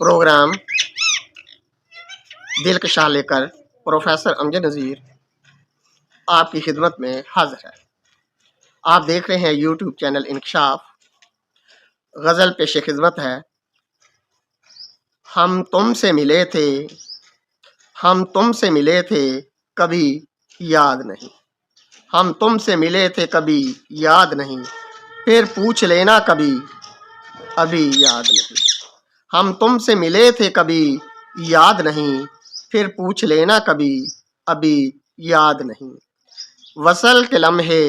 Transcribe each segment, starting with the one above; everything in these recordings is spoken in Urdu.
پروگرام دلکشا لے کر پروفیسر امجد نذیر آپ کی خدمت میں حاضر ہے۔ آپ دیکھ رہے ہیں یوٹیوب چینل انکشاف۔ غزل پیش خدمت ہے۔ ہم تم سے ملے تھے، ہم تم سے ملے تھے کبھی یاد نہیں، ہم تم سے ملے تھے کبھی یاد نہیں، پھر پوچھ لینا کبھی ابھی یاد نہیں، ہم تم سے ملے تھے کبھی یاد نہیں، پھر پوچھ لینا کبھی ابھی یاد نہیں۔ وصل کے لمحے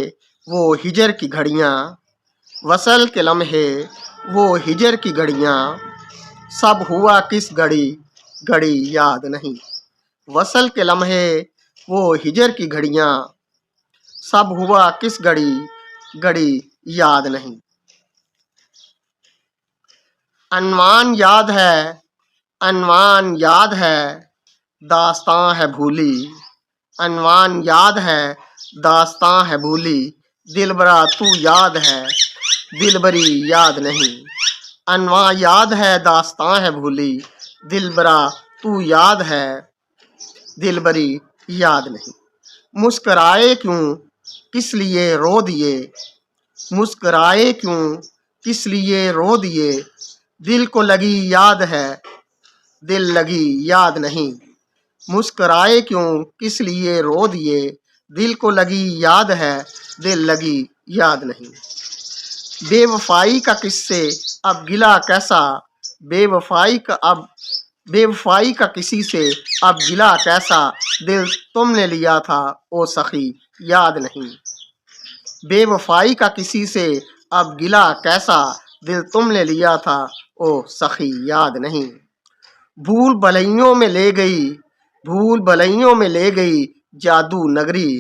وہ ہجر کی گھڑیاں، وصل کے لمحے وہ ہجر کی گھڑیاں، سب ہوا کس گھڑی گھڑی یاد نہیں، وصل کے لمحے وہ ہجر کی گھڑیاں، سب ہوا کس گھڑی گھڑی یاد نہیں۔ عنوان یاد ہے، عنوان یاد ہے، داستاں ہے بھولی، عنوان یاد ہے، داستاں ہے بھولی، دلبرا تو یاد ہے، دلبری یاد نہیں، عنوان یاد ہے، داستاں ہے بھولی، دلبرا تو یاد ہے، دلبری یاد نہیں۔ مسکرائے کیوں کس لیے رو دیے، مسکرائے کیوں کس لیے رو دیے، دل کو لگی یاد ہے، دل لگی یاد نہیں، مسکرائے کیوں کس لیے رو دیے، دل کو لگی یاد ہے، دل لگی یاد نہیں۔ بے وفائی کا کس سے اب گلہ کیسا، بے وفائی کا اب بے وفائی کا کسی سے اب گلہ کیسا، دل تم نے لیا تھا او سخی یاد نہیں، بے وفائی کا کسی سے اب گلہ کیسا، دل تم نے لیا تھا او سخی یاد نہیں۔ بھول بھلائیوں میں لے گئی، بھول بھلائیوں میں لے گئی جادو نگری،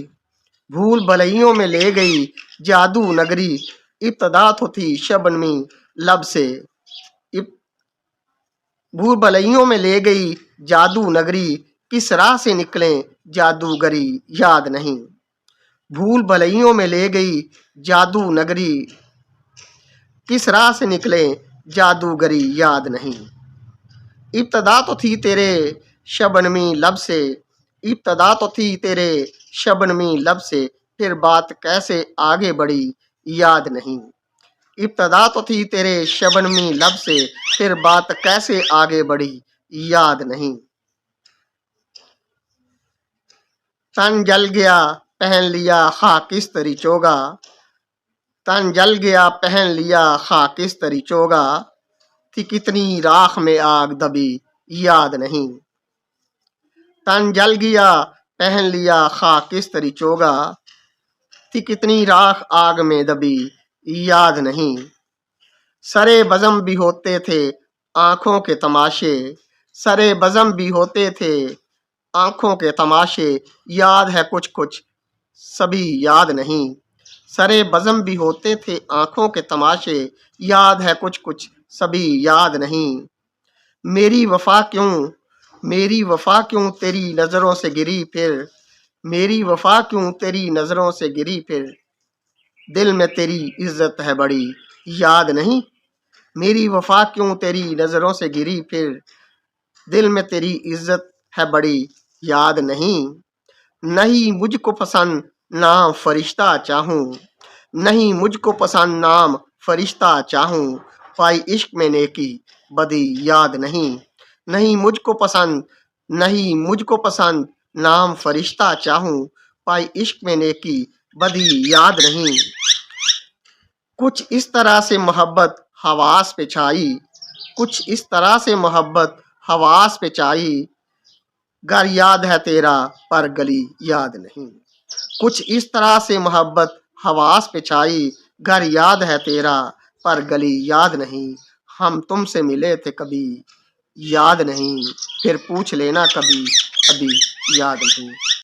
بھول بھلائیوں میں لے گئی جادو نگری، ابتدا تو تھی شبنمی لب سے، بھول بھلائیوں میں لے گئی جادو نگری، کس راہ سے نکلیں جادوگری یاد نہیں، بھول بھلائیوں میں لے گئی جادو نگری، کس راہ سے نکلیں جادوگری یاد نہیں۔ ابتدا تو تھی تیرے شبنمی لب سے، ابتدا تو تھی تیرے شبنمی لب سے، پھر بات کیسے آگے بڑھی یاد نہیں، ابتدا تو تھی تیرے شبنمی لب سے، پھر بات کیسے آگے بڑھی یاد نہیں۔ تن جل گیا پہن لیا خاکستری چوگا، تن جل گیا پہن لیا خاکستری چوگا، تھی کتنی راکھ میں آگ دبی یاد نہیں، تن جل گیا پہن لیا خاکستری چوگا، تھی کتنی راکھ آگ میں دبی یاد نہیں۔ سرے بزم بھی ہوتے تھے آنکھوں کے تماشے، سرے بزم بھی ہوتے تھے آنکھوں کے تماشے، یاد ہے کچھ کچھ سبھی یاد نہیں، سرے بزم بھی ہوتے تھے آنکھوں کے تماشے، یاد ہے کچھ کچھ سبھی یاد نہیں۔ میری وفا کیوں، میری وفا کیوں تیری نظروں سے گری پھر، میری وفا کیوں تیری نظروں سے گری پھر، دل میں تیری عزت ہے بڑی یاد نہیں، میری وفا کیوں تیری نظروں سے گری پھر، دل میں تیری عزت ہے بڑی یاد نہیں۔ نہیں مجھ کو پسند نام فرشتہ چاہوں، نہیں مجھ کو پسند نام فرشتہ چاہوں، پائی عشق میں نیکی بدی یاد نہیں، نہیں مجھ کو پسند، نہیں مجھ کو پسند نام فرشتہ چاہوں، پائی عشق میں نیکی بدی یاد نہیں۔ کچھ اس طرح سے محبت حواس پہ چھائی، کچھ اس طرح سے محبت حواس پہ چھائی، گھر یاد ہے تیرا پر گلی یاد نہیں، کچھ اس طرح سے محبت حواس پہ چھائی، گھر یاد ہے تیرا پر گلی یاد نہیں، ہم تم سے ملے تھے کبھی یاد نہیں، پھر پوچھ لینا کبھی ابھی یاد نہیں۔